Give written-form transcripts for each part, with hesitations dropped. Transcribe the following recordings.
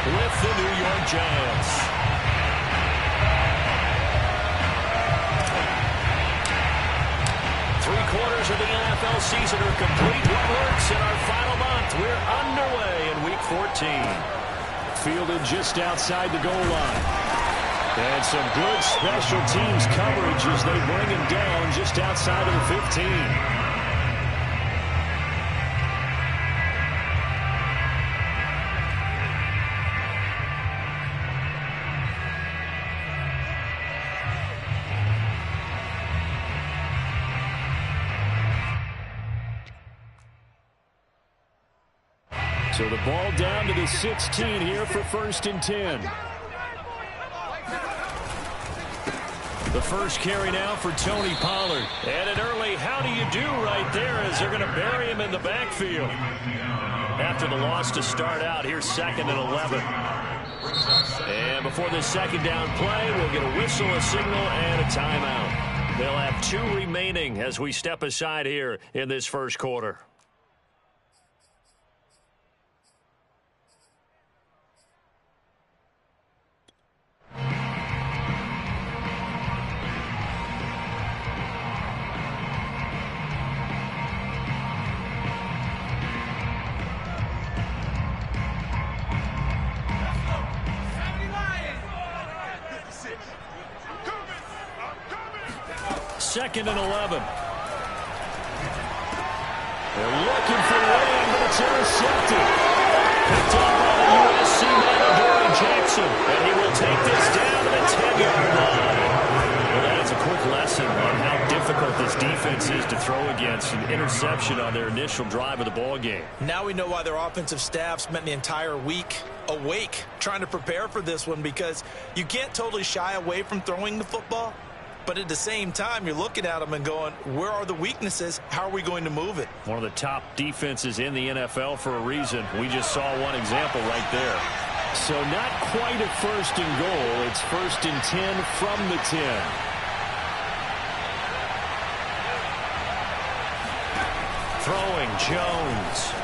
with the New York Giants. Three-quarters of the NFL season are complete. What works in our final month? We're underway in Week 14. Fielded just outside the goal line. And some good special teams coverage as they bring him down just outside of the 15. So the ball down to the 16 here for 1st and 10. The first carry now for Tony Pollard. And an early how do you do right there as they're going to bury him in the backfield. After the loss to start out, here's 2nd and 11. And before this second down play, we'll get a whistle, a signal, and a timeout. They'll have 2 remaining as we step aside here in this first quarter. Second and 11. They're looking for Wayne, but it's intercepted. Picked up by the USC man, Dory Jackson. And he will take this down to the 10-yard line. Well, that's a quick lesson on how difficult this defense is to throw against. An interception on their initial drive of the ball game. Now we know why their offensive staff spent the entire week awake trying to prepare for this one, because you can't totally shy away from throwing the football. But at the same time, you're looking at them and going, where are the weaknesses? How are we going to move it? One of the top defenses in the NFL for a reason. We just saw one example right there. So not quite a 1st and goal. It's 1st and 10 from the 10. Throwing Jones.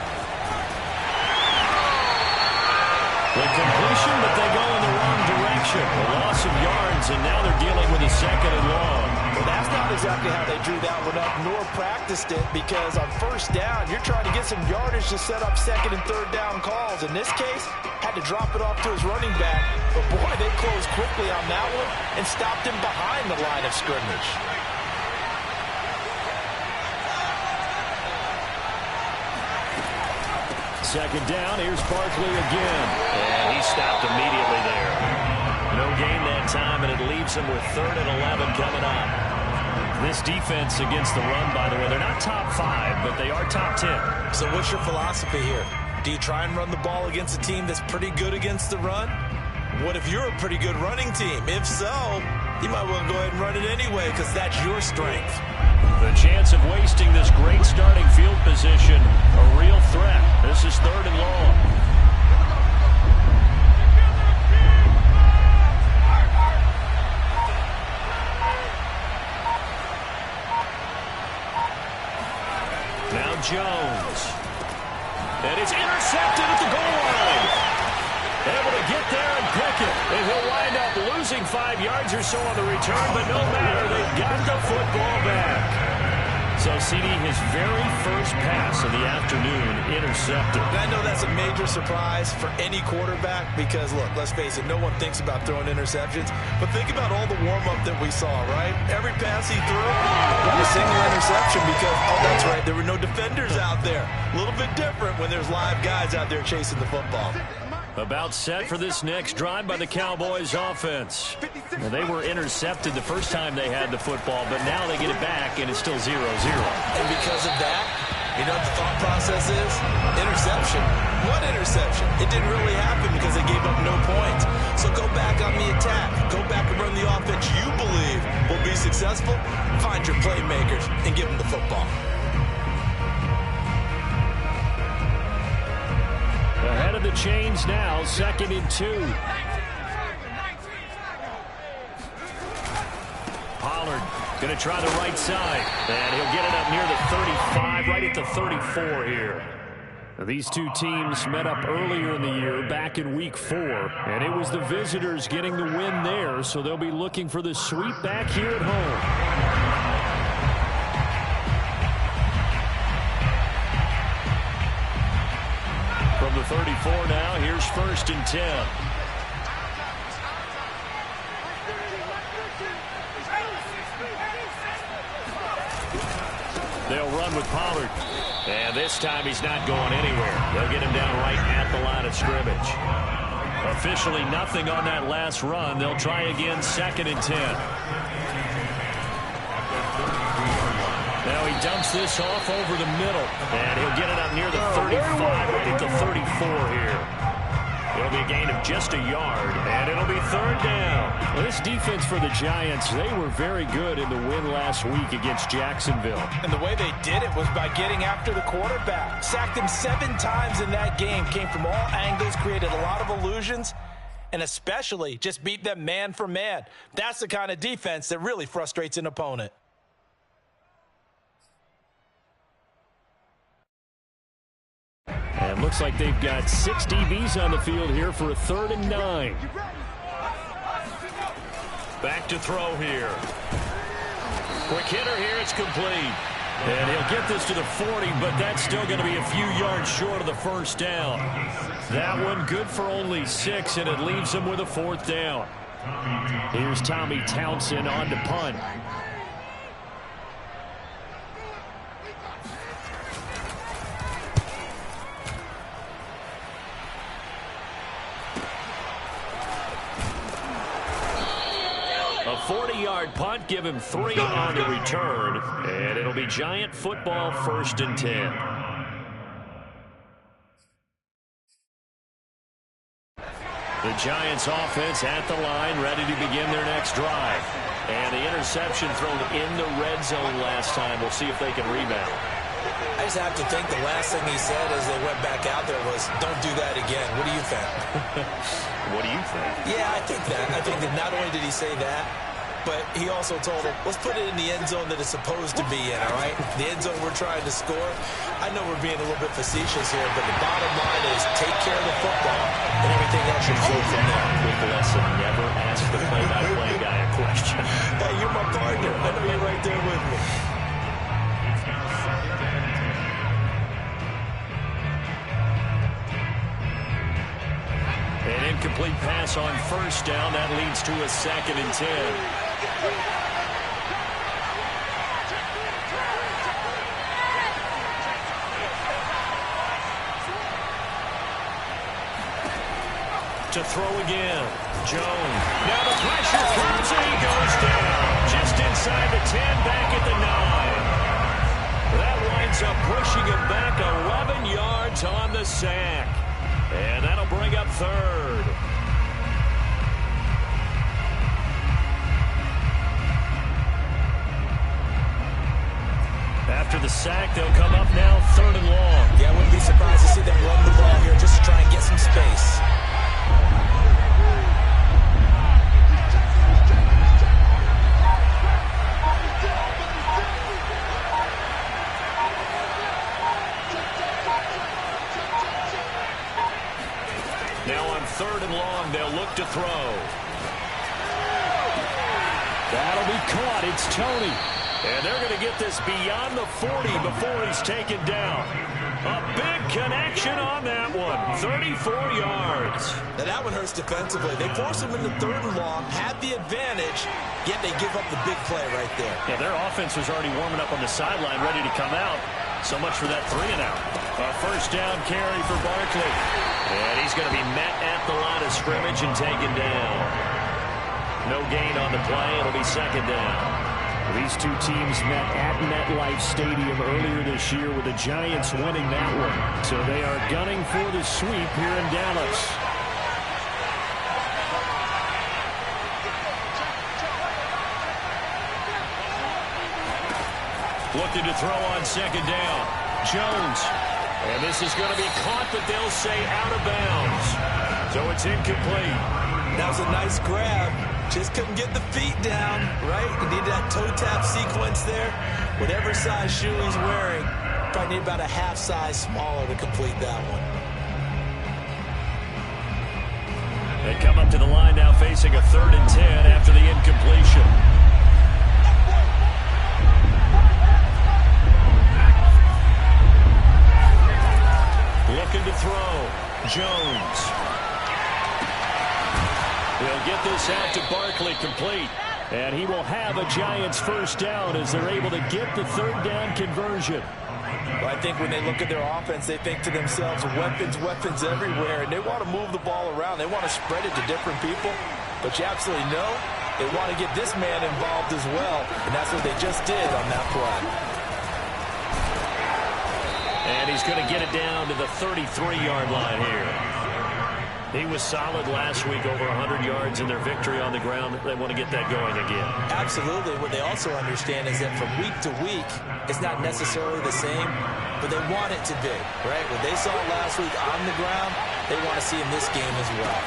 The completion, but they go in the wrong direction. A loss of yards, and now they're dealing with a 2nd and long. Well, that's not exactly how they drew that one up, nor practiced it, because on 1st down, you're trying to get some yardage to set up 2nd and 3rd down calls. In this case, had to drop it off to his running back. But, boy, they closed quickly on that one and stopped him behind the line of scrimmage. Second down, here's Barkley again. And he stopped immediately there. No gain that time, and it leaves him with 3rd and 11 coming up. This defense against the run, by the way, they're not top 5, but they are top 10. So what's your philosophy here? Do you try and run the ball against a team that's pretty good against the run? What if you're a pretty good running team? If so, you might well go ahead and run it anyway, because that's your strength. The chance of wasting this great starting field position, a real threat. This is 3rd and long. Now Jones. And it's intercepted at the goal line. Able to get there and pick it. And he'll wind up losing 5 yards or so on the return, but no matter, they've got the football back. So, CD, his very first pass of the afternoon intercepted. And I know that's a major surprise for any quarterback because, look, let's face it, no one thinks about throwing interceptions. But think about all the warm-up that we saw, right? Every pass he threw got a single interception because, oh, that's right, there were no defenders out there. A little bit different when there's live guys out there chasing the football. About set for this next drive by the Cowboys offense. Well, they were intercepted the first time they had the football, but now they get it back, and it's still 0-0. And because of that, you know what the thought process is? Interception. What interception? It didn't really happen because they gave up no points. So go back on the attack. Go back and run the offense you believe will be successful. Find your playmakers and give them the football. Ahead of the chains now, 2nd and 2. Pollard going to try the right side. And he'll get it up near the 35, right at the 34 here. These two teams met up earlier in the year, back in Week 4, and it was the visitors getting the win there, so they'll be looking for the sweep back here at home. From the 34 now, here's 1st and 10. They'll run with Pollard. And this time he's not going anywhere. They'll get him down right at the line of scrimmage. Officially nothing on that last run. They'll try again 2nd and 10. Now he dumps this off over the middle. And he'll get it up near the 35, right at the 34 here. It'll be a gain of just a yard, and it'll be 3rd down. Well, this defense for the Giants, they were very good in the win last week against Jacksonville. And the way they did it was by getting after the quarterback. Sacked him 7 times in that game. Came from all angles, created a lot of illusions, and especially just beat them man for man. That's the kind of defense that really frustrates an opponent. And looks like they've got 6 DBs on the field here for a 3rd and 9. Back to throw here. Quick hitter here, it's complete. And he'll get this to the 40, but that's still going to be a few yards short of the 1st down. That one good for only 6, and it leaves him with a 4th down. Here's Tommy Townsend on to punt. A 40-yard punt, give him 3 on the return, and it'll be Giant football 1st and 10. The Giants offense at the line, ready to begin their next drive. And the interception thrown in the red zone last time. We'll see if they can rebound. I just have to think the last thing he said as they went back out there was, don't do that again. What do you think? What do you think? Yeah, I think that. I think that not only did he say that, but he also told him, let's put it in the end zone that it's supposed to be in, all right? The end zone we're trying to score. I know we're being a little bit facetious here, but the bottom line is take care of the football, and everything else should flow from there. Good lesson. Never ask the play-by-play guy a question. Hey, you're my partner. I know you're right there with me. An incomplete pass on 1st down. That leads to a 2nd and 10. To throw again. Jones. Now the pressure comes and he goes down. Just inside the 10, back at the 9. That winds up pushing him back 11 yards on the sack. And that'll bring up 3rd. After the sack, they'll come up now 3rd and long. Yeah, I wouldn't be surprised to see them run the ball here just to try and get some space. Now on 3rd and long, they'll look to throw. That'll be caught. It's Tony. And they're going to get this beyond the 40 before he's taken down. A big connection on that one. 34 yards. Now that one hurts defensively. They force him into 3rd and long, had the advantage, yet they give up the big play right there. Yeah, their offense was already warming up on the sideline, ready to come out. So much for that 3 and out. A 1st down carry for Barkley. And he's going to be met at the line of scrimmage and taken down. No gain on the play. It'll be 2nd down. These two teams met at MetLife Stadium earlier this year with the Giants winning that one. So they are gunning for the sweep here in Dallas. Looking to throw on 2nd down. Jones. And this is going to be caught, but they'll say out of bounds. So it's incomplete. That was a nice grab. Just couldn't get the feet down, right? He needed that toe tap sequence there. Whatever size shoe he's wearing, Probably need about a half size smaller to complete that one. They come up to the line now facing a 3rd and 10 after the incompletion. Looking to throw. Jones. He'll get this out to Barkley, complete. And he will have a Giants first down as they're able to get the 3rd down conversion. Well, I think when they look at their offense, they think to themselves, weapons, weapons everywhere, and they want to move the ball around. They want to spread it to different people, but you absolutely know they want to get this man involved as well, and that's what they just did on that play. And he's going to get it down to the 33-yard line here. He was solid last week, over 100 yards in their victory on the ground. They want to get that going again. Absolutely. What they also understand is that from week to week, it's not necessarily the same, but they want it to be, right? What they saw last week on the ground, they want to see in this game as well.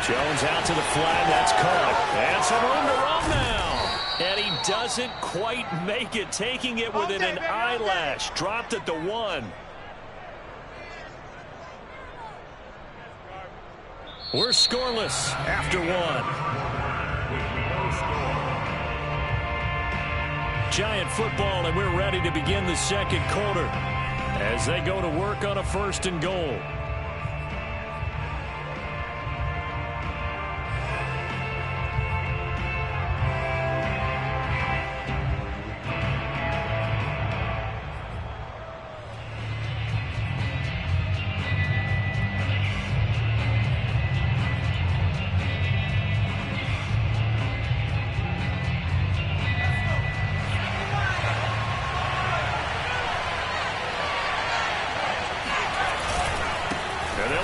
Jones out to the flat. That's caught. And some room to run now. And he doesn't quite make it, taking it within an eyelash. Dropped at the 1. We're scoreless after 1. Giant football, and we're ready to begin the second quarter as they go to work on a 1st and goal.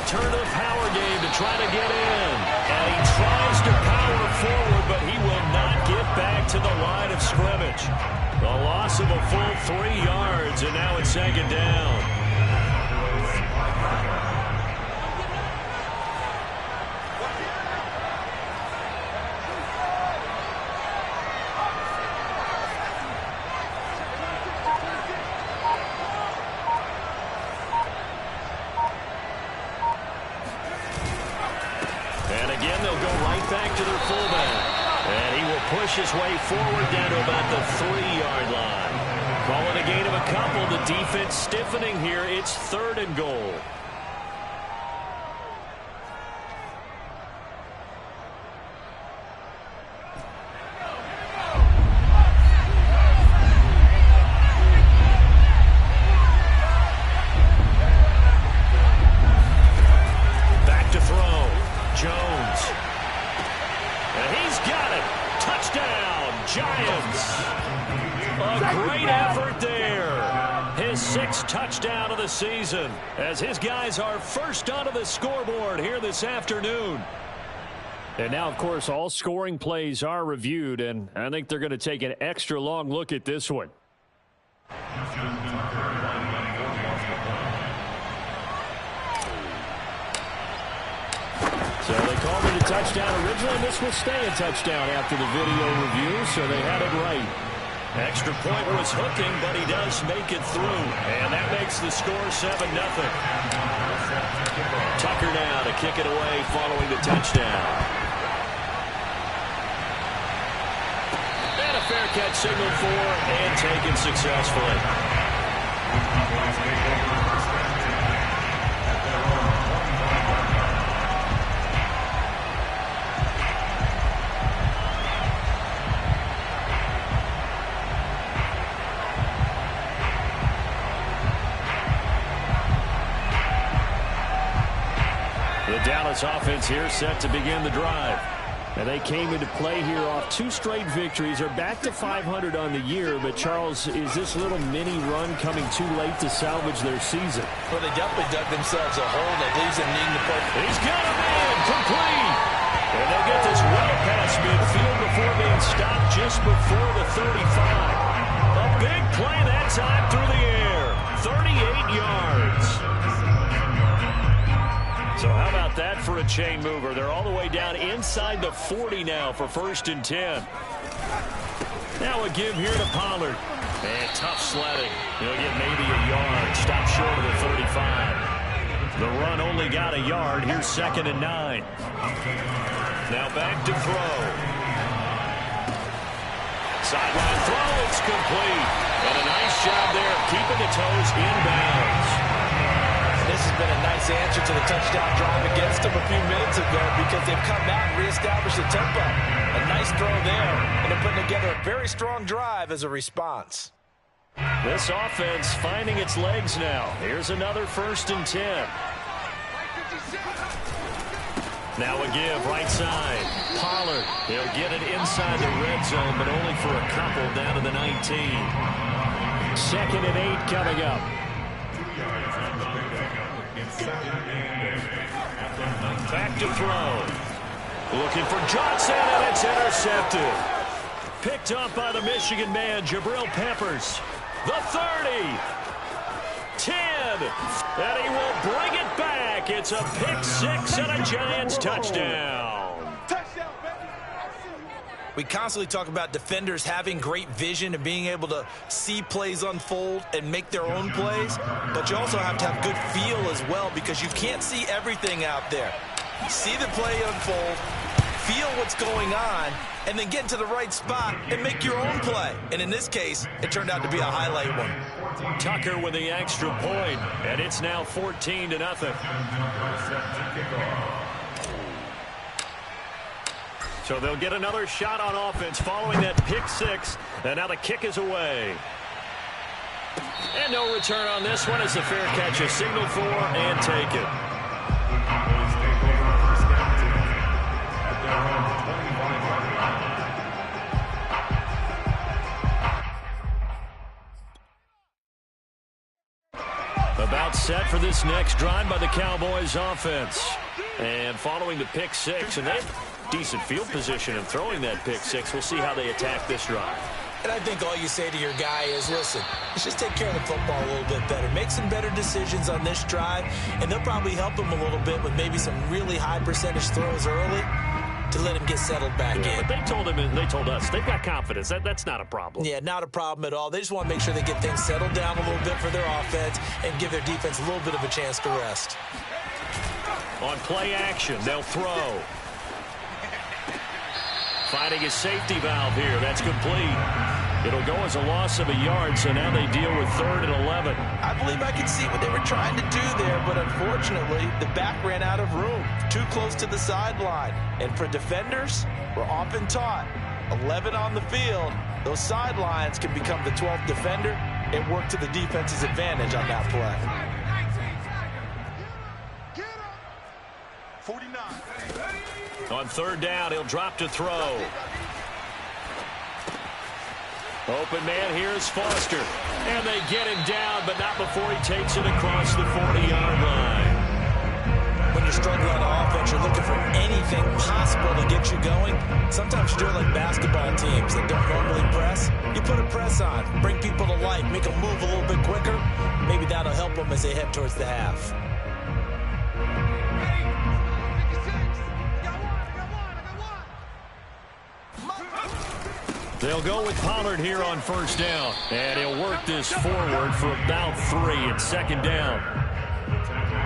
Turn to the power game to try to get in. And he tries to power forward, but he will not get back to the line of scrimmage. The loss of a full 3 yards, and now it's 2nd down. Push his way forward down to about the 3-yard line. Calling a gain of a couple. The defense stiffening here. It's 3rd and goal. Back to throw. Jones. And he's got it. Touchdown, Giants. A great effort there. His 6th touchdown of the season as his guys are first onto the scoreboard here this afternoon. And now, of course, all scoring plays are reviewed, and I think they're going to take an extra long look at this one. So they called it a touchdown originally. This will stay a touchdown after the video review, so they had it right. Extra point was hooking, but he does make it through. And that makes the score 7-0. Tucker now to kick it away following the touchdown. And a fair catch signal for and taken successfully. Dallas offense here set to begin the drive. And they came into play here off 2 straight victories. They're back to 500 on the year. But, Charles, is this little mini run coming too late to salvage their season? Well, they definitely dug themselves a hole that leaves them needing to play. He's got him in. Complete. And they get this well past midfield before being stopped just before the 35. A big play that time through the air. 38 yards. So how about that for a chain mover? They're all the way down inside the 40 now for 1st and 10. Now a give here to Pollard. And tough sledding. He'll get maybe a yard. Stop short of the 35. The run only got a yard. Here's 2nd and 9. Now back to throw. Sideline throw. It's complete. And a nice job there keeping the toes inbounds. This has been a nice answer to the touchdown drive against them a few minutes ago because they've come out and reestablished the tempo. A nice throw there, and they're putting together a very strong drive as a response. This offense finding its legs now. Here's another 1st and 10. Now a give, right side. Pollard, he'll get it inside the red zone, but only for a couple down to the 19. 2nd and 8 coming up. Back to throw. Looking for Johnson, and it's intercepted. Picked up by the Michigan man, Jabril Peppers. The 30. 10. And he will bring it back. It's a pick 6 and a Giants touchdown. We constantly talk about defenders having great vision and being able to see plays unfold and make their own plays, but you also have to have good feel as well because you can't see everything out there. See the play unfold, feel what's going on, and then get into the right spot and make your own play. And in this case, it turned out to be a highlight one. Tucker with the extra point, and it's now 14-0. So they'll get another shot on offense following that pick 6, and now the kick is away. And no return on this one as the fair catch is signaled for and taken. About set for this next drive by the Cowboys offense. And following the pick 6, and they have decent field position in throwing that pick 6. We'll see how they attack this drive. And I think all you say to your guy is, listen, let's just take care of the football a little bit better. Make some better decisions on this drive, and they'll probably help him a little bit with maybe some really high percentage throws early to let him get settled back in. But they told him, and they told us, they've got confidence. That's not a problem. Yeah, not a problem at all. They just want to make sure they get things settled down a little bit for their offense and give their defense a little bit of a chance to rest. On play action, they'll throw. Finding a safety valve here. That's complete. It'll go as a loss of a yard, so now they deal with 3rd and 11. I believe I could see what they were trying to do there, but unfortunately, the back ran out of room. Too close to the sideline. And for defenders, we're often taught, 11 on the field, those sidelines can become the 12th defender and work to the defense's advantage on that play. 49. On 3rd down, he'll drop to throw. Open man, here's Foster. And they get him down, but not before he takes it across the 40-yard line. When you're struggling on offense, you're looking for anything possible to get you going. Sometimes you do it like basketball teams that don't normally press. You put a press on, bring people to life, make them move a little bit quicker. Maybe that'll help them as they head towards the half. They'll go with Pollard here on 1st down. And he'll work this forward for about 3. It's 2nd down.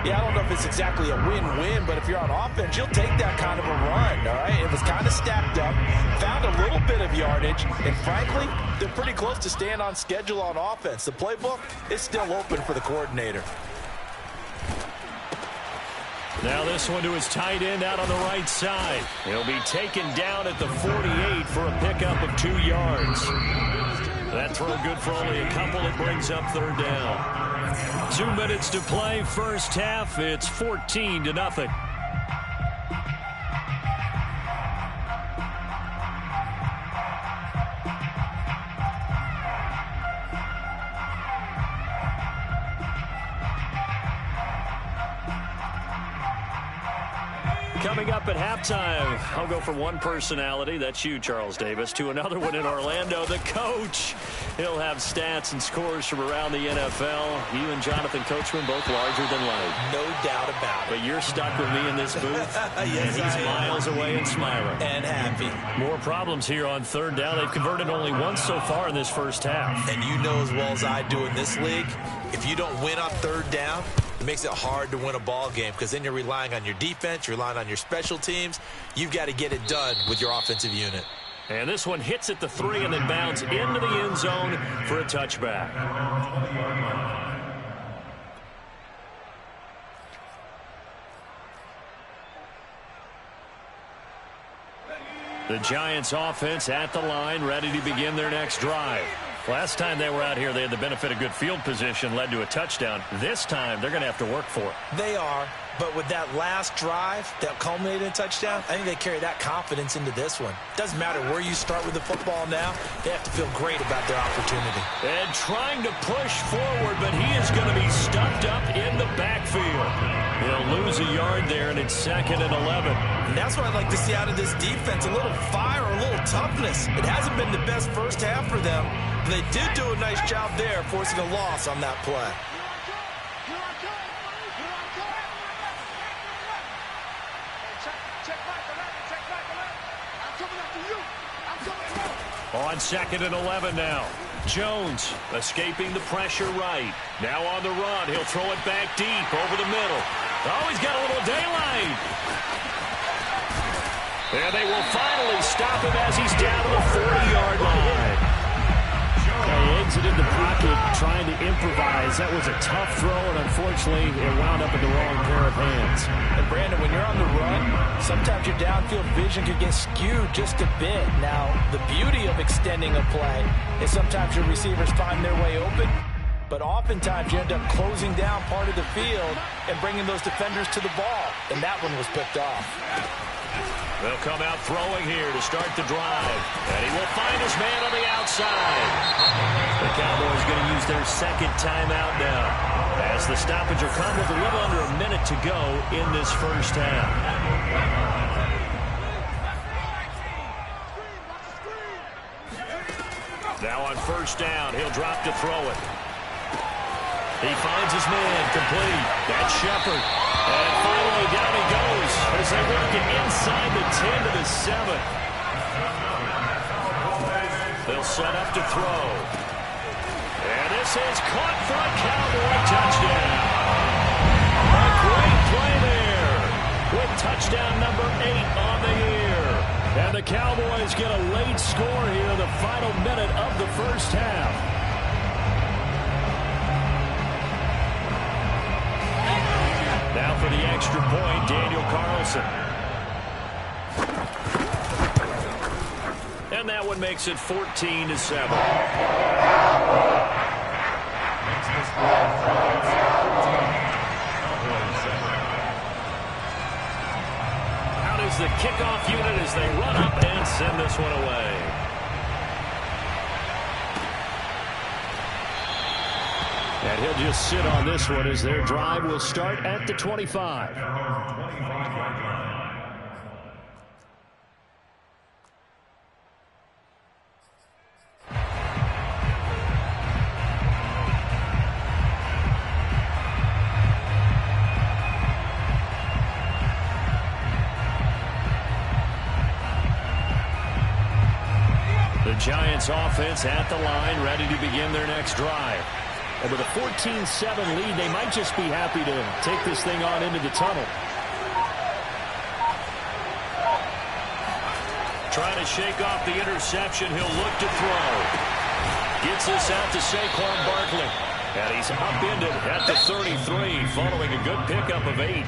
Yeah, I don't know if it's exactly a win-win, but if you're on offense, you'll take that kind of a run, all right? It was kind of stacked up, found a little bit of yardage, and frankly, they're pretty close to staying on schedule on offense. The playbook is still open for the coordinator. Now this one to his tight end out on the right side. He'll be taken down at the 48 for a pickup of 2 yards. That throw good for only a couple. It brings up 3rd down. 2 minutes to play, first half. It's 14-0. Coming up at halftime, I'll go from one personality, that's you, Charles Davis, to another one in Orlando, the coach. He'll have stats and scores from around the NFL. You and Jonathan Coachman both larger than life. No doubt about it. But you're stuck with me in this booth. Yes, and he's miles away and smiling. And happy. More problems here on third down. They've converted only once so far in this first half. And you know as well as I do in this league, if you don't win on third down, it makes it hard to win a ball game because then you're relying on your defense, you're relying on your special teams. You've got to get it done with your offensive unit. And this one hits at the 3 and then bounds into the end zone for a touchback. The Giants offense at the line, ready to begin their next drive. Last time they were out here, they had the benefit of good field position, led to a touchdown. This time, they're going to have to work for it. They are, but with that last drive that culminated in a touchdown, I think they carry that confidence into this one. Doesn't matter where you start with the football now, they have to feel great about their opportunity. And trying to push forward, but he is going to be stuffed up in the backfield. He'll lose a yard there, and it's 2nd and 11. And that's what I'd like to see out of this defense, a little fire, a little toughness. It hasn't been the best first half for them. They did do a nice job there, forcing a loss on that play. On 2nd and 11 now. Jones escaping the pressure right. Now on the run. He'll throw it back deep over the middle. Oh, he's got a little daylight. And they will finally stop him as he's down to the 40-yard line. He exited the pocket trying to improvise. That was a tough throw, and unfortunately, it wound up in the wrong pair of hands. And Brandon, when you're on the run, sometimes your downfield vision could get skewed just a bit. Now, the beauty of extending a play is sometimes your receivers find their way open, but oftentimes you end up closing down part of the field and bringing those defenders to the ball, and that one was picked off. They'll come out throwing here to start the drive. And he will find his man on the outside. The Cowboys going to use their second timeout now, as the stoppage will come with a little under a minute to go in this first half. Now on first down, he'll drop to throw it. He finds his man complete. That's Shepard. And finally down he goes as they work it inside the 10 to the 7. They'll set up to throw. And this is caught for a Cowboy touchdown. A great play there with touchdown number 8 on the year. And the Cowboys get a late score here in the final minute of the first half. Now for the extra point, Daniel Carlson. And that one makes it 14-7. Out is the kickoff unit as they run up and send this one away. And he'll just sit on this one as their drive will start at the 25. The Giants offense at the line, ready to begin their next drive. And with a 14-7 lead, they might just be happy to take this thing on into the tunnel. Trying to shake off the interception. He'll look to throw. Gets this out to Saquon Barkley. And he's upended at the 33 following a good pickup of 8.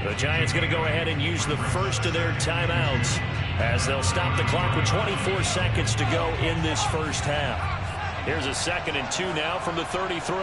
The Giants going to go ahead and use the first of their timeouts as they'll stop the clock with 24 seconds to go in this first half. Here's a 2nd and 2 now from the 33.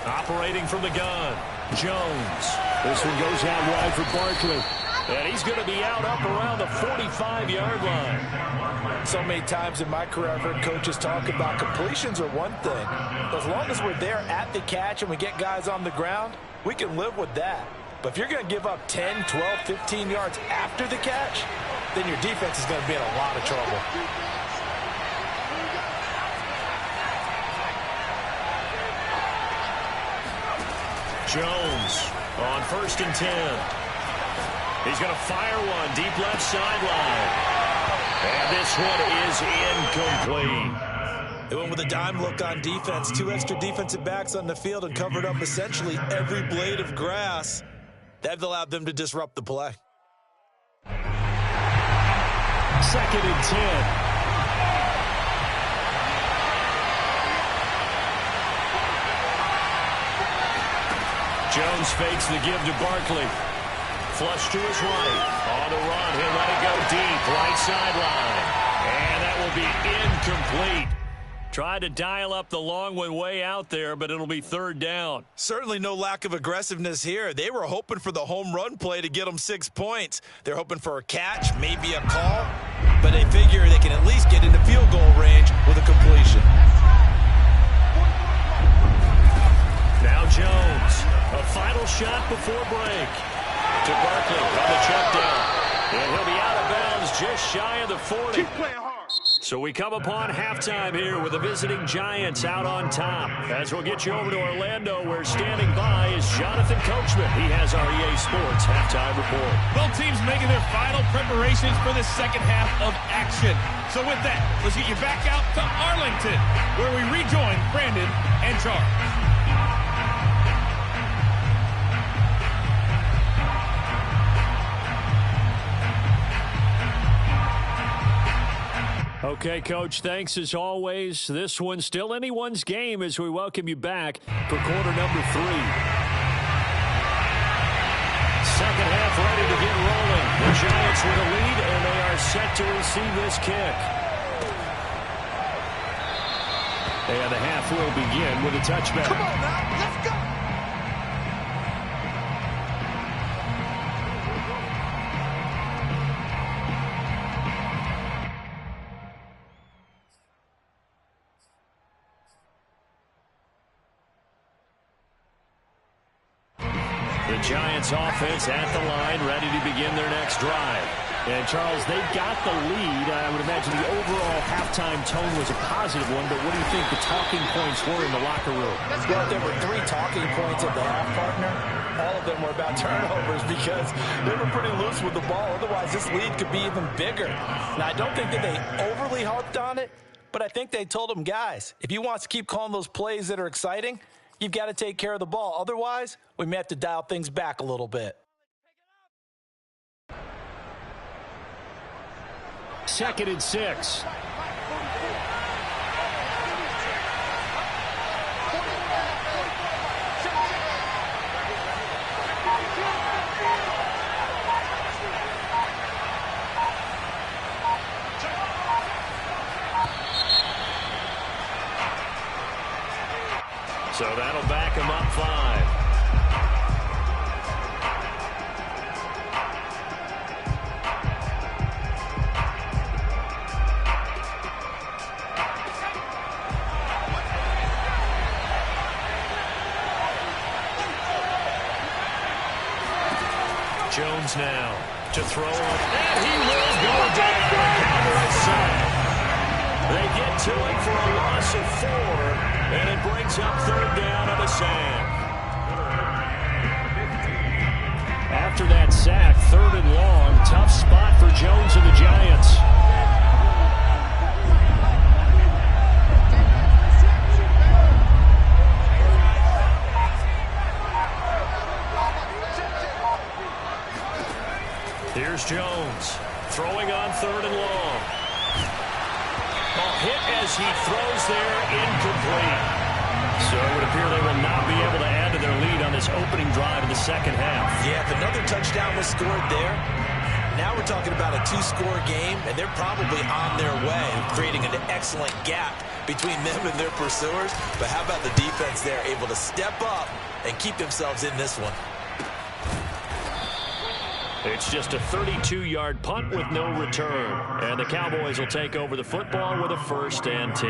Operating from the gun, Jones. This one goes out wide for Barkley. And he's going to be out up around the 45-yard line. So many times in my career, I've heard coaches talk about completions are one thing. As long as we're there at the catch and we get guys on the ground, we can live with that. But if you're going to give up 10, 12, 15 yards after the catch, then your defense is going to be in a lot of trouble. Jones on 1st and 10. He's going to fire one deep left sideline. And this one is incomplete. They went with a dime look on defense. 2 extra defensive backs on the field and covered up essentially every blade of grass. That allowed them to disrupt the play. 2nd and 10. Jones fakes the give to Barkley. Flush to his right. On the run. He'll let it go deep. Right sideline. And that will be incomplete. Tried to dial up the long one way out there, but it'll be 3rd down. Certainly no lack of aggressiveness here. They were hoping for the home run play to get them 6 points. They're hoping for a catch, maybe a call, but they figure they can at least get into field goal range with a completion. Now Jones, a final shot before break. To Barkley on the check down. And he'll be out of bounds just shy of the 40. Keep playing hard. So we come upon halftime here with the visiting Giants out on top. As we'll get you over to Orlando, where standing by is Jonathan Coachman. He has our EA Sports halftime report. Both teams making their final preparations for the second half of action. So with that, let's get you back out to Arlington, where we rejoin Brandon and Charles. Okay, Coach, thanks as always. This one's still anyone's game as we welcome you back for quarter number 3. Second half ready to get rolling. The Giants with a lead, and they are set to receive this kick. And the half will begin with a touchback. Come on now, let's go. The Giants offense at the line, ready to begin their next drive. And, Charles, they've got the lead. I would imagine the overall halftime tone was a positive one, but what do you think the talking points were in the locker room? Well, there were 3 talking points at the half, partner. All of them were about turnovers because they were pretty loose with the ball. Otherwise, this lead could be even bigger. Now, I don't think that they overly harped on it, but I think they told them, guys, if you want to keep calling those plays that are exciting, you've got to take care of the ball. Otherwise, we may have to dial things back a little bit. 2nd and 6. So that'll back him up 5. Jones now to throw, and he will go down. The Cowboys side. They get to it for a loss of 4, and it brings up 3rd down on the sack. After that sack, 3rd and long, tough spot for Jones and the Giants. Here's Jones, throwing on 3rd and long. Ball hit as he throws there, incomplete. So it would appear they will not be able to add to their lead on this opening drive of the second half. Yeah, if another touchdown was scored there, now we're talking about a 2-score game, and they're probably on their way, creating an excellent gap between them and their pursuers. But how about the defense there, able to step up and keep themselves in this one? It's just a 32-yard punt with no return. And the Cowboys will take over the football with a 1st and 10.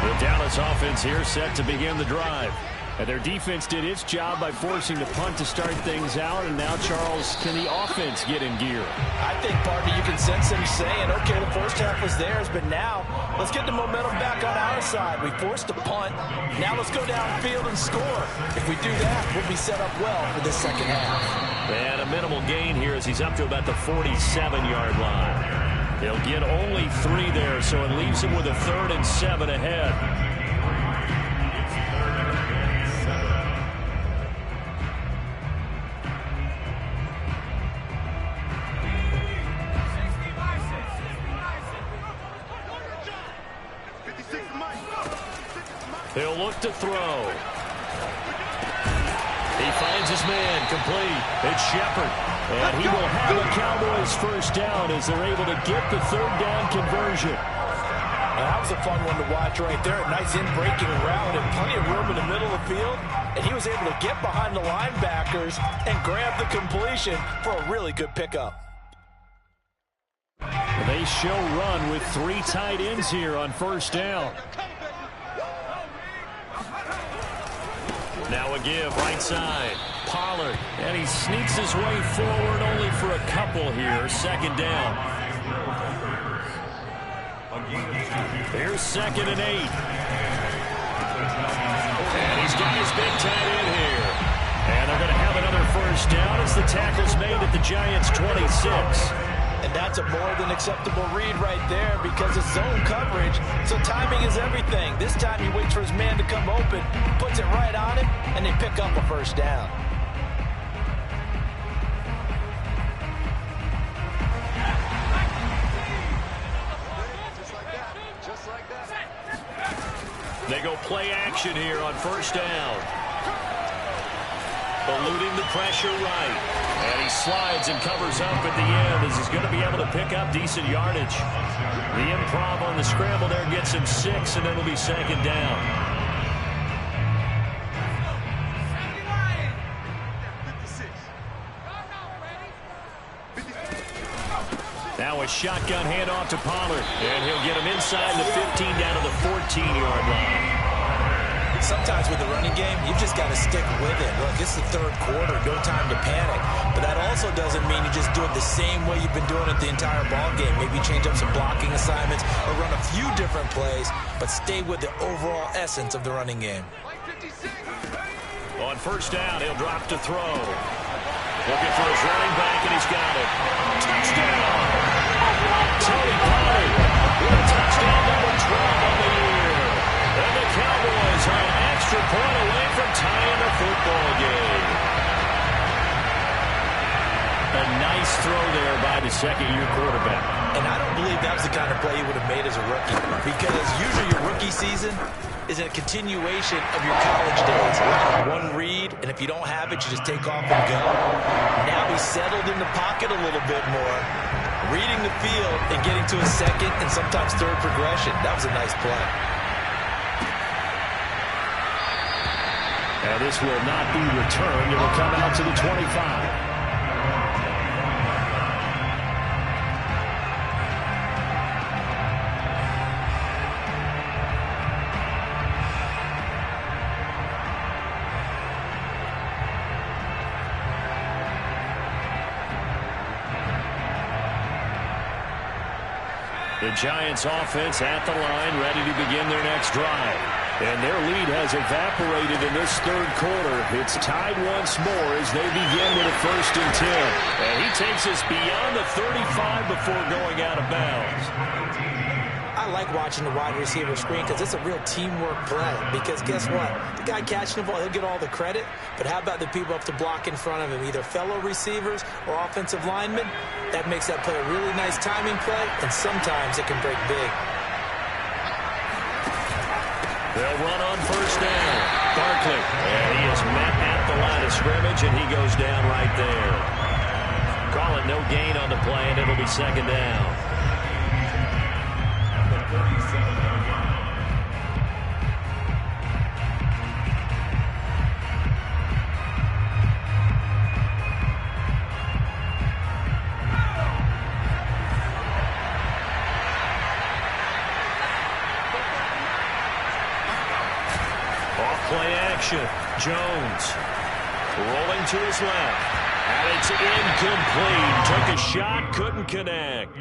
The Dallas offense here set to begin the drive. And their defense did its job by forcing the punt to start things out. And now, Charles, can the offense get in gear? I think, partner, you can sense them saying, okay, the first half was theirs, but now let's get the momentum back on our side. We forced a punt. Now let's go downfield and score. If we do that, we'll be set up well for this second half. And a minimal gain here as he's up to about the 47-yard line. He'll get only 3 there, so it leaves him with a 3rd and 7 ahead. He'll look to throw. He finds his man, complete. It's Shepard. And he will have a Cowboys 1st down as they're able to get the 3rd down conversion. And that was a fun one to watch right there. A nice in-breaking route and plenty of room in the middle of the field. And he was able to get behind the linebackers and grab the completion for a really good pickup. They show run with 3 tight ends here on 1st down. Now a give, right side. Pollard, and he sneaks his way forward only for a couple here. 2nd down. Here's 2nd and 8. And he's got his big tight end here. And they're going to have another 1st down as the tackle's made at the Giants' 26. And that's a more than acceptable read right there because it's zone coverage, so timing is everything. This time he waits for his man to come open, puts it right on him, and they pick up a 1st down. Just like that. They go play action here on 1st down. Eluding the pressure right. And he slides and covers up at the end as he's going to be able to pick up decent yardage. The improv on the scramble there gets him 6, and it'll be 2nd down. Now a shotgun handoff to Pollard. And he'll get him inside the 15 down to the 14-yard line. Sometimes with the running game, you've just got to stick with it. Look, it's the 3rd quarter, no time to panic. But that also doesn't mean you just do it the same way you've been doing it the entire ball game. Maybe change up some blocking assignments or run a few different plays, but stay with the overall essence of the running game. On 1st down, he'll drop to throw. Looking for his running back, and he's got it. Touchdown! Tony Pollard with touchdown number 12 on the year. And the Cowboys are an extra point away from tying the football game. A nice throw there by the 2nd-year quarterback. And I don't believe that was the kind of play he would have made as a rookie, because usually your rookie season is a continuation of your college days. You have one read, and if you don't have it, you just take off and go. Now he's settled in the pocket a little bit more, reading the field and getting to a 2nd and sometimes 3rd progression. That was a nice play. And this will not be returned. It will come out to the 25. The Giants offense at the line, ready to begin their next drive. And their lead has evaporated in this 3rd quarter. It's tied once more as they begin with a 1st and 10. And he takes us beyond the 35 before going out of bounds. I like watching the wide receiver screen because it's a real teamwork play. Because guess what? The guy catching the ball, he'll get all the credit. But how about the people up to block in front of him, either fellow receivers or offensive linemen? That makes that play a really nice timing play, and sometimes it can break big. They'll run on 1st down. Barkley, and he is met at the line of scrimmage, and he goes down right there. Call it no gain on the play, and it'll be second down. Off-play action. Jones rolling to his left. And it's incomplete. Took a shot, couldn't connect.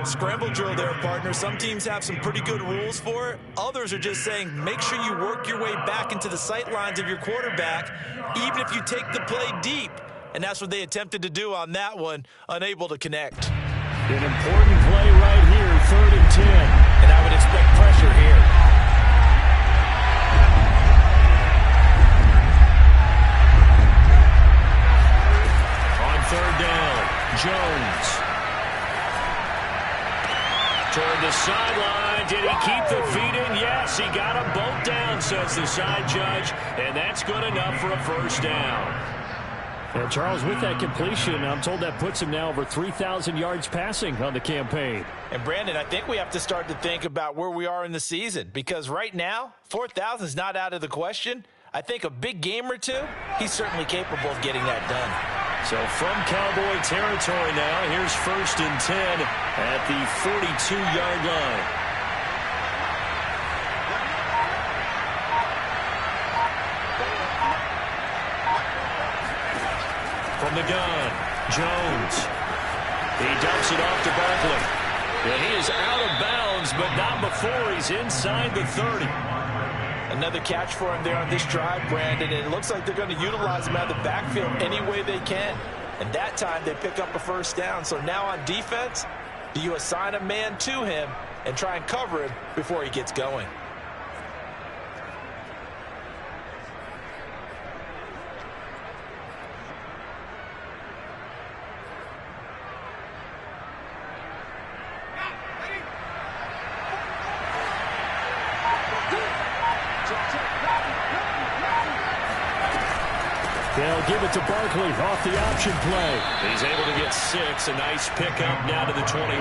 Scramble drill there, partner. Some teams have some pretty good rules for it. Others are just saying make sure you work your way back into the sight lines of your quarterback, even if you take the play deep. And that's what they attempted to do on that one, unable to connect. An important play right here, 3rd and 10. And I would expect pressure here. Third down, Jones. Toward the sideline. Did he keep the feet in? Yes, he got them both down, says the side judge. And that's good enough for a first down. And Charles, with that completion, I'm told that puts him now over 3,000 yards passing on the campaign. And Brandon, I think we have to start to think about where we are in the season, because right now, 4,000 is not out of the question. I think a big game or two, he's certainly capable of getting that done. So from Cowboy territory now, here's 1st and 10 at the 42-yard line. From the gun, Jones. He dumps it off to Barkley. And he is out of bounds, but not before he's inside the 30. Another catch for him there on this drive, Brandon, and it looks like they're going to utilize him out of the backfield any way they can. And that time they pick up a first down. So now on defense, do you assign a man to him and try and cover him before he gets going? They'll give it to Barkley off the option play. He's able to get 6. A nice pickup down to the 21.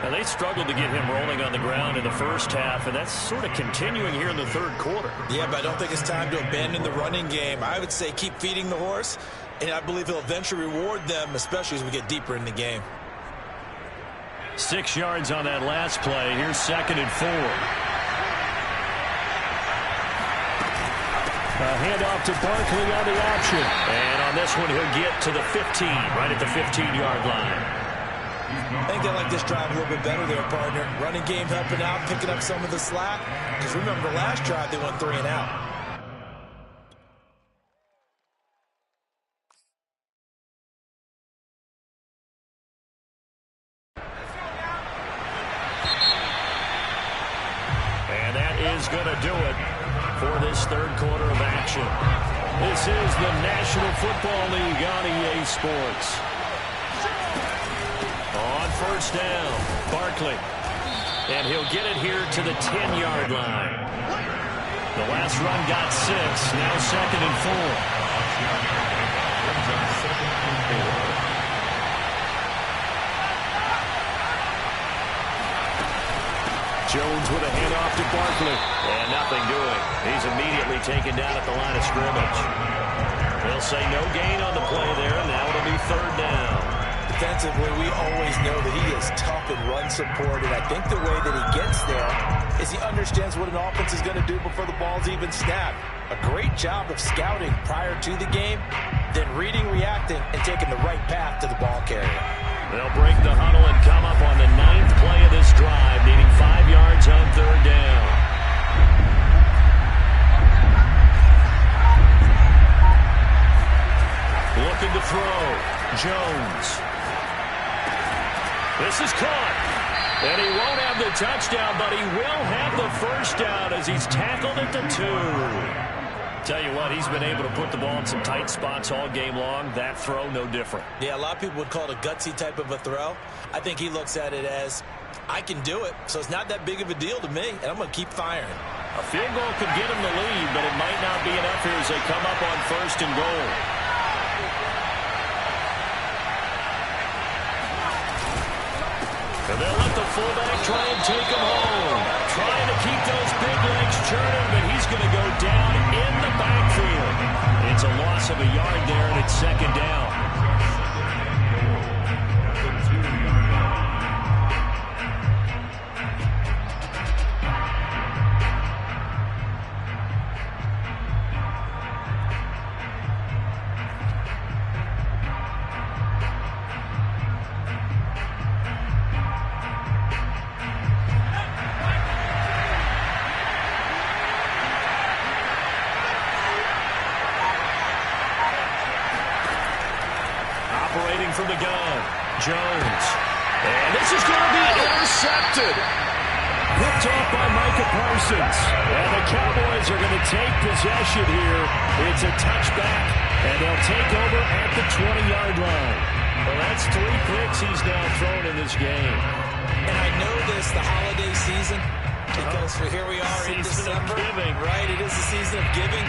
Now, they struggled to get him rolling on the ground in the first half, and that's sort of continuing here in the third quarter. Yeah, but I don't think it's time to abandon the running game. I would say keep feeding the horse, and I believe he'll eventually reward them, especially as we get deeper in the game. 6 yards on that last play. Here's 2nd and 4. A handoff to Barkley on the option. And on this one, he'll get to the 15, right at the 15-yard line. I think they like this drive a little bit better there, partner. Running game helping out, picking up some of the slack. Because remember, last drive they went 3 and out. And that is going to do it for this third quarter of action. This is the National Football League on EA Sports. On first down, Barkley. And he'll get it here to the 10-yard line. The last run got 6, now 2nd and 4. Jones with a handoff to Barkley. And nothing doing. He's immediately taken down at the line of scrimmage. They'll say no gain on the play there. Now it'll be 3rd down. Defensively, we always know that he is tough in run support, and I think the way that he gets there is he understands what an offense is going to do before the ball's even snapped. A great job of scouting prior to the game, then reading, reacting, and taking the right path to the ball carrier. They'll break the huddle and come up on the 9th play of this drive, needing 5 yards on 3rd down. Looking to throw. Jones. This is caught. And he won't have the touchdown, but he will have the first down as he's tackled at the 2. Tell you what, he's been able to put the ball in some tight spots all game long. That throw, no different. Yeah, a lot of people would call it a gutsy type of a throw. I think he looks at it as, I can do it, so it's not that big of a deal to me, and I'm going to keep firing. A field goal could get him the lead, but it might not be enough here as they come up on 1st and goal. And they'll let the fullback try and take him home. Trying to keep those big legs churning, but he's going to go down in the backfield. It's a loss of a yard there, and it's second down. From the gun, Jones. And this is going to be intercepted. Picked off by Micah Parsons. And the Cowboys are going to take possession here. It's a touchback, and they'll take over at the 20-yard line. Well, that's 3 picks he's now thrown in this game. And I know this, the holiday season, because here we are in December. Giving. Right, it is the season of giving.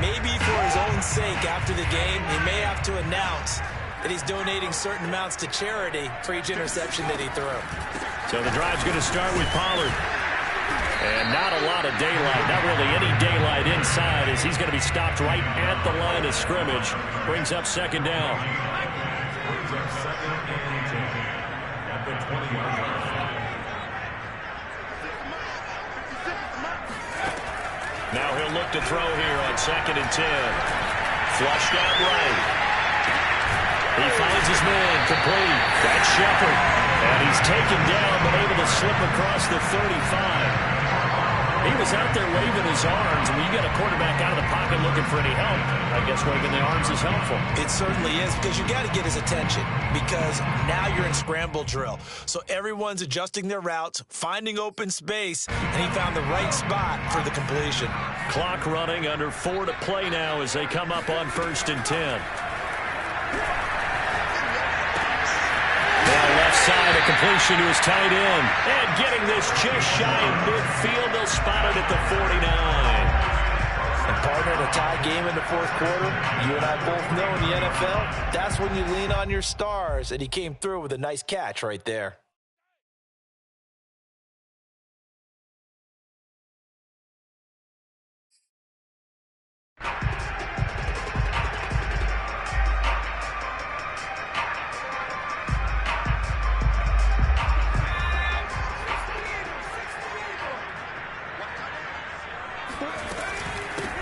Maybe for his own sake after the game, he may have to announce that he's donating certain amounts to charity for each interception that he threw. So the drive's going to start with Pollard. And not a lot of daylight, not really any daylight inside, as he's going to be stopped right at the line of scrimmage. Brings up second down. Now he'll look to throw here on 2nd and 10. Flushed out right. He finds his man, complete. That's Shepard. And he's taken down, but able to slip across the 35. He was out there waving his arms. When you get a quarterback out of the pocket looking for any help, I guess waving the arms is helpful. It certainly is, because you got to get his attention, because now you're in scramble drill. So everyone's adjusting their routes, finding open space, and he found the right spot for the completion. Clock running, under 4 to play now as they come up on 1st and 10. Now left side, a completion to his tight end. And getting this just shy of midfield, they'll spot it at the 49. And partner, in a tie game in the 4th quarter, you and I both know in the NFL, that's when you lean on your stars, and he came through with a nice catch right there.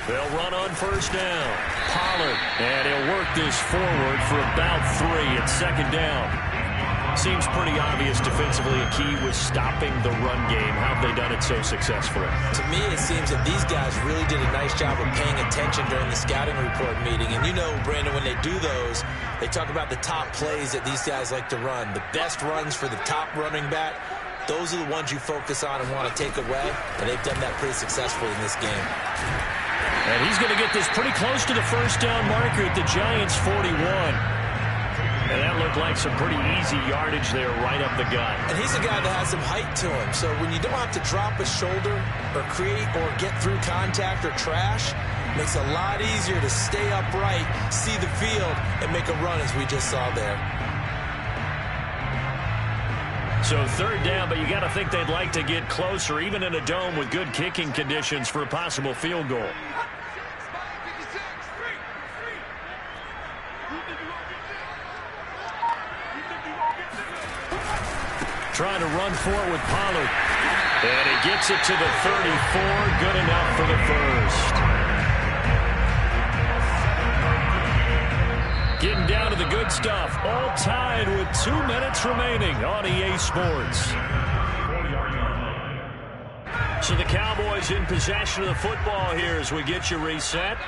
They'll run on 1st down. Pollard, and he'll work this forward for about 3 at 2nd down. Seems pretty obvious defensively a key was stopping the run game. How have they done it so successfully? To me, it seems that these guys really did a nice job of paying attention during the scouting report meeting. And you know, Brandon, when they do those, they talk about the top plays that these guys like to run. The best runs for the top running back, those are the ones you focus on and want to take away. And they've done that pretty successfully in this game. And he's going to get this pretty close to the 1st down marker at the Giants' 41. And that looked like some pretty easy yardage there right up the gut. And he's a guy that has some height to him. So when you don't have to drop a shoulder or create or get through contact or trash, it makes it a lot easier to stay upright, see the field, and make a run as we just saw there. So 3rd down, but you got to think they'd like to get closer, even in a dome with good kicking conditions for a possible field goal. Trying to run forward with Pollard. And he gets it to the 34. Good enough for the 1st. Getting down to the good stuff. All tied with 2 minutes remaining on EA Sports. So the Cowboys in possession of the football here as we get you reset.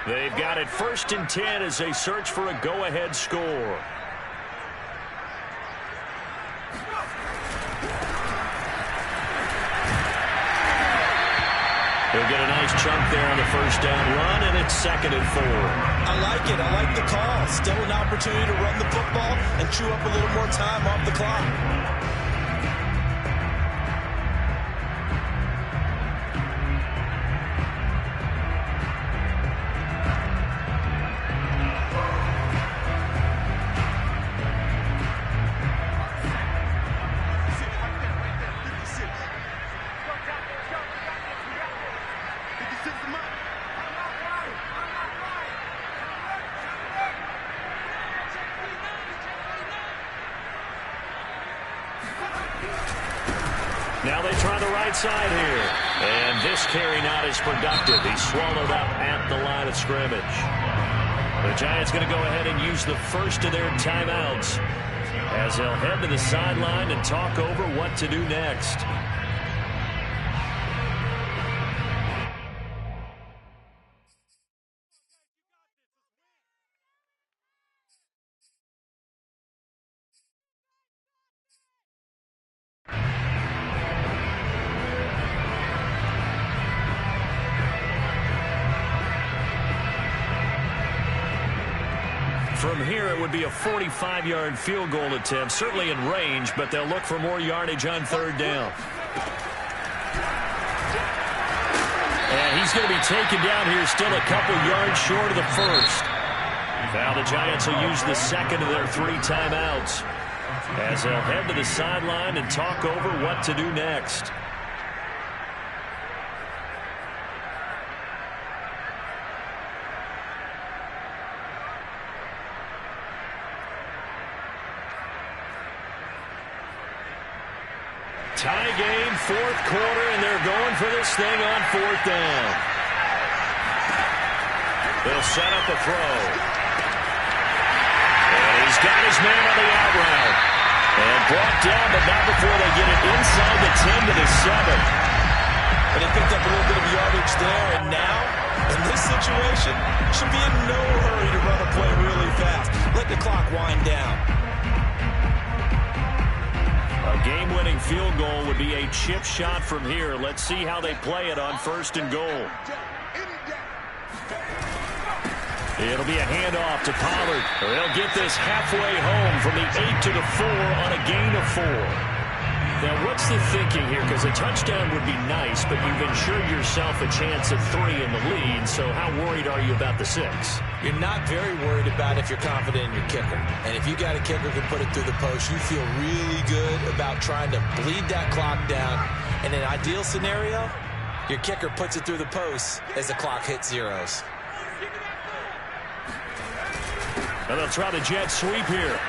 They've got it 1st and 10 as they search for a go-ahead score. He'll get a nice chunk there on the 1st down run, and it's 2nd and 4. I like it. I like the call. Still an opportunity to run the football and chew up a little more time off the clock. Now they try the right side here. And this carry not as productive. He's swallowed up at the line of scrimmage. The Giants going to go ahead and use the first of their timeouts as they'll head to the sideline and talk over what to do next. From here, it would be a 45-yard field goal attempt, certainly in range, but they'll look for more yardage on third down. And he's going to be taken down here still a couple yards short of the first. Now the Giants will use the second of their 3 timeouts as they'll head to the sideline and talk over what to do next. Tie game, fourth quarter, and they're going for this thing on fourth down. They'll set up a throw. And he's got his man on the out route. And brought down, but not before they get it inside the 10 to the 7. And they picked up a little bit of yardage there, and now, in this situation, should be in no hurry to run a play really fast. Let the clock wind down. A game-winning field goal would be a chip shot from here. Let's see how they play it on first and goal. It'll be a handoff to Pollard. They'll get this halfway home from the 8 to the 4 on a gain of 4. Now, what's the thinking here? Because a touchdown would be nice, but you've ensured yourself a chance at 3 in the lead, so how worried are you about the 6? You're not very worried about if you're confident in your kicker. And if you got a kicker who can put it through the post, you feel really good about trying to bleed that clock down. In an ideal scenario, your kicker puts it through the post as the clock hits zeros. And they'll try the jet sweep here.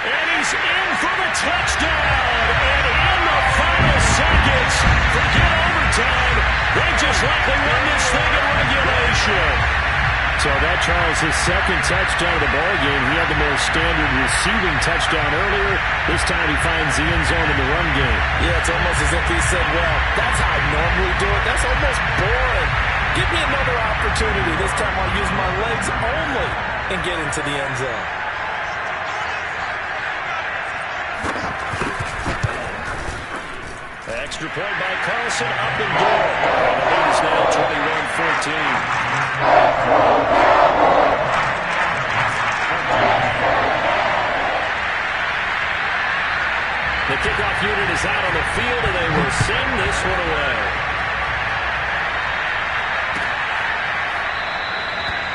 And he's in for the touchdown. And in the final seconds, forget overtime. They just likely won this thing in regulation. So that, Charles, his second touchdown of the ballgame. He had the more standard receiving touchdown earlier. This time he finds the end zone in the run game. Yeah, it's almost as if he said, well, that's how I normally do it. That's almost boring. Give me another opportunity. This time I'll use my legs only and get into the end zone. Extra point by Carlson, up and good. And the lead is now 21-14. The kickoff unit is out on the field, and they will send this one away.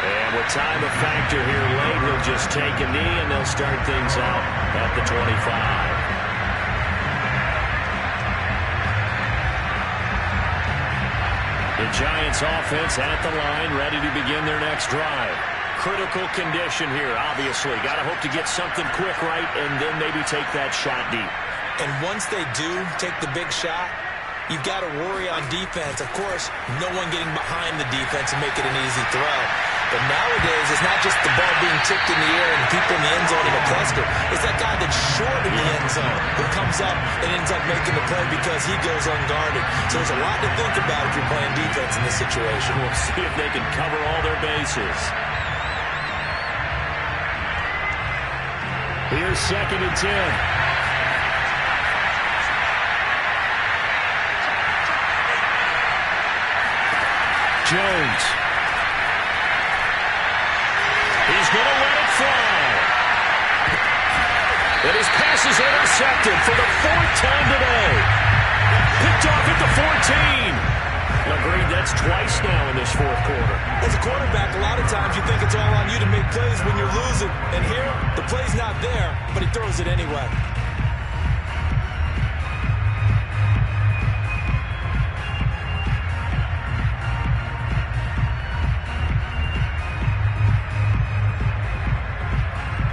And with time a factor here late, he'll just take a knee, and they'll start things out at the 25. The Giants offense at the line, ready to begin their next drive. Critical condition here, obviously. Got to hope to get something quick right and then maybe take that shot deep. And once they do take the big shot, you've got to worry on defense. Of course, no one getting behind the defense and make it an easy throw. But nowadays, it's not just the ball being tipped in the air and people in the end zone in a cluster. It's that guy that's short in the end zone who comes up and ends up making the play because he goes unguarded. So there's a lot to think about if you're playing defense in this situation. We'll see if they can cover all their bases. Here's 2nd and 10. Jones. He's going to let it fly. And his pass is intercepted for the 4th time today. Picked off at the 14. Agreed, that's twice now in this 4th quarter. As a quarterback, a lot of times you think it's all on you to make plays when you're losing. And here, the play's not there, but he throws it anyway.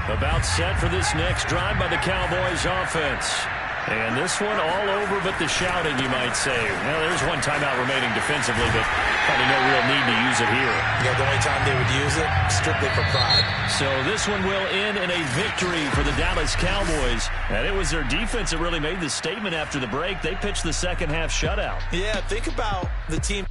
About set for this next drive by the Cowboys offense. And this one all over but the shouting, you might say. Well, there's one timeout remaining defensively, but probably no real need to use it here. Yeah, the only time they would use it, strictly for pride. So this one will end in a victory for the Dallas Cowboys. And it was their defense that really made the statement after the break. They pitched the second half shutout. Yeah, think about the team.